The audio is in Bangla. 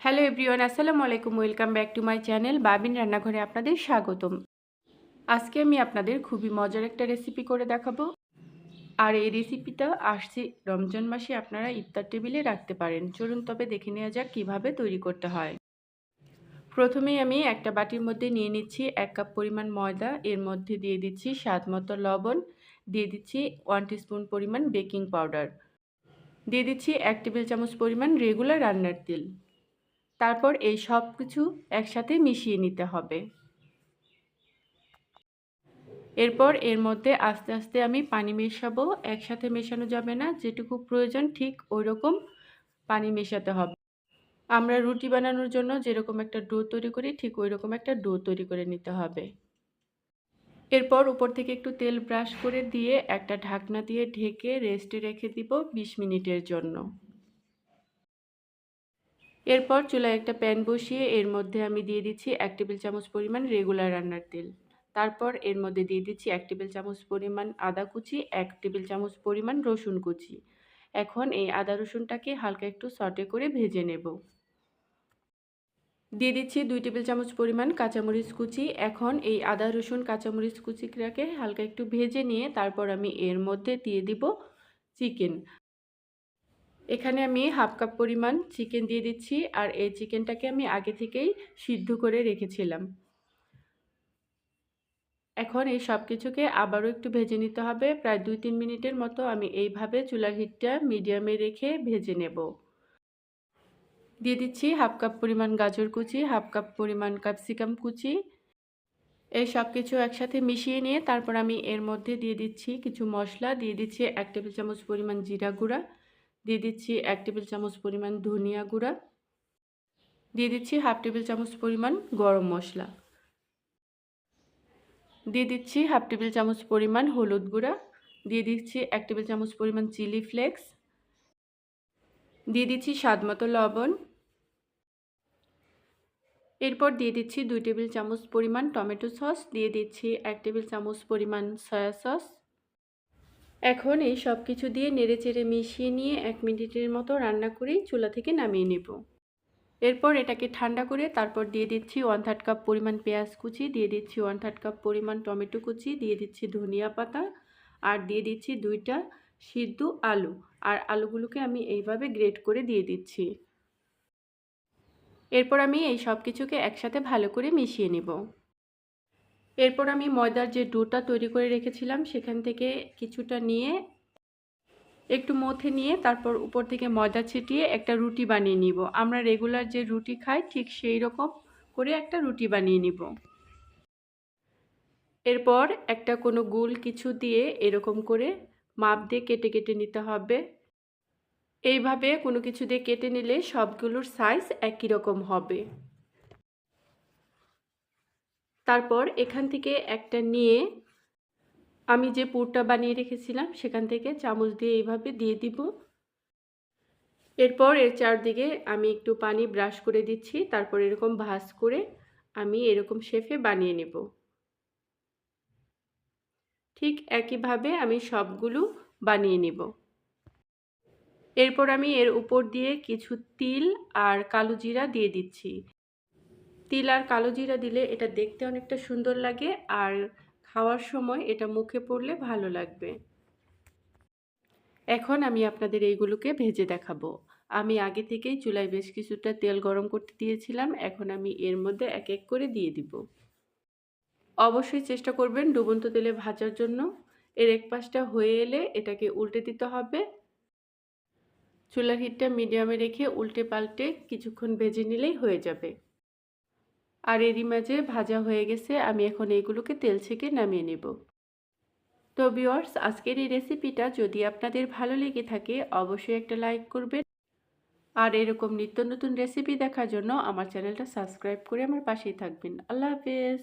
হ্যালো এভরিওয়ান, আসসালামু আলাইকুম। Welcome back to my channel Babin রান্নাঘরে আপনাদের স্বাগতম। আজকে আমি আপনাদের খুবই মজার একটা রেসিপি করে দেখাবো। আর এই রেসিপিটা আসছে রমজান মাসে, আপনারা ইফতার টেবিলে রাখতে পারেন। চলুন তবে দেখে নেওয়া যাক কীভাবে তৈরি করতে হয়। প্রথমেই আমি একটা বাটির মধ্যে নিয়ে নিচ্ছি 1 কাপ পরিমাণ ময়দা। এর মধ্যে দিয়ে দিচ্ছি স্বাদ মতো লবণ, দিয়ে দিচ্ছি 1 টিস্পুন পরিমাণ বেকিং পাউডার, দিয়ে দিচ্ছি 1 টেবিল চামচ পরিমাণ রেগুলার রান্নার তেল। তারপর এই সব কিছু একসাথে মিশিয়ে নিতে হবে। এরপর এর মধ্যে আস্তে আস্তে আমি পানি মেশাবো। একসাথে মেশানো যাবে না, যেটুকু প্রয়োজন ঠিক ওই রকম পানি মেশাতে হবে। আমরা রুটি বানানোর জন্য যেরকম একটা ডো তৈরি করি, ঠিক ওই রকম একটা ডো তৈরি করে নিতে হবে। এরপর উপর থেকে একটু তেল ব্রাশ করে দিয়ে একটা ঢাকনা দিয়ে ঢেকে রেস্টে রেখে দিব 20 মিনিটের জন্য। এরপর চুলায় একটা প্যান বসিয়ে এর মধ্যে আমি দিয়ে দিচ্ছি 1 টেবিল চামচ পরিমাণ রেগুলার রান্নার তেল। তারপর এর মধ্যে দিয়ে দিচ্ছি 1 টেবিল চামচ পরিমাণ আদা কুচি, 1 টেবিল চামচ পরিমাণ রসুন কুচি। এখন এই আদা রসুনটাকে হালকা একটু সটে করে ভেজে নেব। দিয়ে দিচ্ছি 2 টেবিল চামচ পরিমাণ কাঁচামরিচ কুচি। এখন এই আদা রসুন কাঁচামরিচ কুচিটাকে হালকা একটু ভেজে নিয়ে তারপর আমি এর মধ্যে দিয়ে দিব চিকেন। এখানে আমি হাফ কাপ পরিমাণ চিকেন দিয়ে দিচ্ছি, আর এই চিকেনটাকে আমি আগে থেকেই সিদ্ধ করে রেখেছিলাম। এখন এই সব কিছুকে আবারও একটু ভেজে নিতে হবে। প্রায় 2-3 মিনিটের মতো আমি এইভাবে চুলার হিটটা মিডিয়ামে রেখে ভেজে নেব। দিয়ে দিচ্ছি হাফ কাপ পরিমাণ গাজর কুচি, হাফ কাপ পরিমাণ ক্যাপসিকাম কুচি। এই সব কিছু একসাথে মিশিয়ে নিয়ে তারপর আমি এর মধ্যে দিয়ে দিচ্ছি কিছু মশলা। দিয়ে দিচ্ছি 1 টেবিল চামচ পরিমাণ জিরা গুঁড়া, দিয়ে দিচ্ছি 1 টেবিল চামচ পরিমাণ ধনিয়া গুঁড়া, দিয়ে দিচ্ছি হাফ টেবিল চামচ পরিমাণ গরম মশলা, দিয়ে দিচ্ছি হাফ টেবিল চামচ পরিমাণ হলুদ গুঁড়া, দিয়ে দিচ্ছি 1 টেবিল চামচ পরিমাণ চিলি ফ্লেক্স, দিয়ে দিচ্ছি স্বাদ মতো লবণ। এরপর দিয়ে দিচ্ছি 2 টেবিল চামচ পরিমাণ টমেটো সস, দিয়ে দিচ্ছি 1 টেবিল চামচ পরিমাণ সয়া সস। এখন এই সব কিছু দিয়ে নেড়েচেড়ে মিশিয়ে নিয়ে 1 মিনিটের মতো রান্না করেই চুলা থেকে নামিয়ে নেব। এরপর এটাকে ঠান্ডা করে তারপর দিয়ে দিচ্ছি 1/3 কাপ পরিমাণ পেঁয়াজ কুচি, দিয়ে দিচ্ছি 1/3 কাপ পরিমাণ টমেটো কুচি, দিয়ে দিচ্ছি ধনিয়া পাতা, আর দিয়ে দিচ্ছি 2টা সিদ্ধ আলু। আর আলুগুলোকে আমি এইভাবে গ্রেট করে দিয়ে দিচ্ছি। এরপর আমি এই সব কিছুকে একসাথে ভালো করে মিশিয়ে নেব। এরপর আমি ময়দার যে ডোটা তৈরি করে রেখেছিলাম সেখান থেকে কিছুটা নিয়ে একটু মথে নিয়ে তারপর উপর থেকে ময়দা ছিটিয়ে একটা রুটি বানিয়ে নিব। আমরা রেগুলার যে রুটি খাই ঠিক সেই রকম করে একটা রুটি বানিয়ে নিব। এরপর একটা কোনো গোল কিছু দিয়ে এরকম করে মাপ দিয়ে কেটে কেটে নিতে হবে। এইভাবে কোনো কিছু দিয়ে কেটে নিলে সবগুলোর সাইজ একই রকম হবে। তারপর এখান থেকে একটা নিয়ে আমি যে পুরটা বানিয়ে রেখেছিলাম সেখান থেকে চামচ দিয়ে এইভাবে দিয়ে দিব। এরপর এর চারদিকে আমি একটু পানি ব্রাশ করে দিচ্ছি। তারপর এরকম ভাঁজ করে আমি এরকম শেপে বানিয়ে নেব। ঠিক একইভাবে আমি সবগুলো বানিয়ে নেব। এরপর আমি এর উপর দিয়ে কিছু তিল আর কালো জিরা দিয়ে দিচ্ছি। তিল আর কালো জিরা দিলে এটা দেখতে অনেকটা সুন্দর লাগে, আর খাওয়ার সময় এটা মুখে পড়লে ভালো লাগবে। এখন আমি আপনাদের এইগুলোকে ভেজে দেখাবো। আমি আগে থেকেই চুলায় বেশ কিছুটা তেল গরম করতে দিয়েছিলাম। এখন আমি এর মধ্যে এক এক করে দিয়ে দিব। অবশ্যই চেষ্টা করবেন ডুবন্ত তেলে ভাজার জন্য। এর এক পাশটা হয়ে এলে এটাকে উল্টে দিতে হবে। চুলার হিটটা মিডিয়ামে রেখে উল্টে পাল্টে কিছুক্ষণ ভেজে নিলেই হয়ে যাবে। আর এরই মাঝে ভাজা হয়ে গেছে, আমি এখন এইগুলোকে তেল ছেঁকে নামিয়ে নেব। তো ভিউয়ার্স, আজকের এই রেসিপিটা যদি আপনাদের ভালো লেগে থাকে অবশ্যই একটা লাইক করবেন, আর এরকম নিত্য নতুন রেসিপি দেখার জন্য আমার চ্যানেলটা সাবস্ক্রাইব করে আমার পাশেই থাকবেন। আল্লাহ হাফেজ।